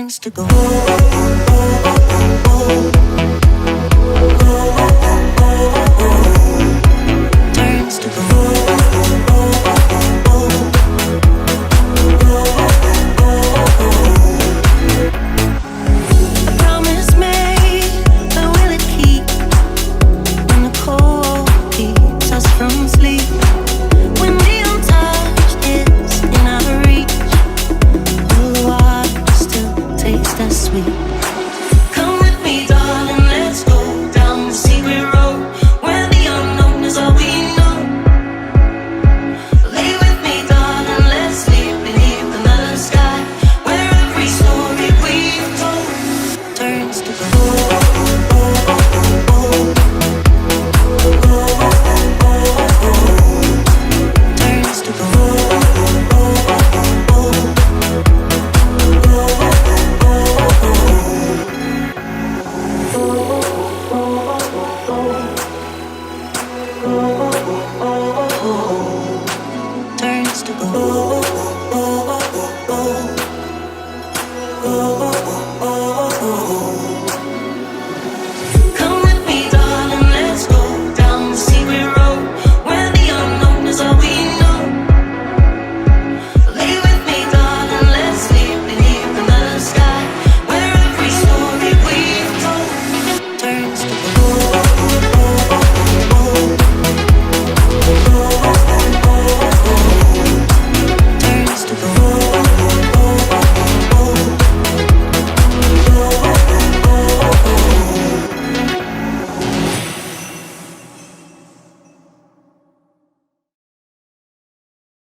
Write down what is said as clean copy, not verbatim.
turns to gold. Turns to gold. A promise made, but will it keep? When the cold keeps us from sleep, when the untouched is in our reach, will the water still taste as sweet?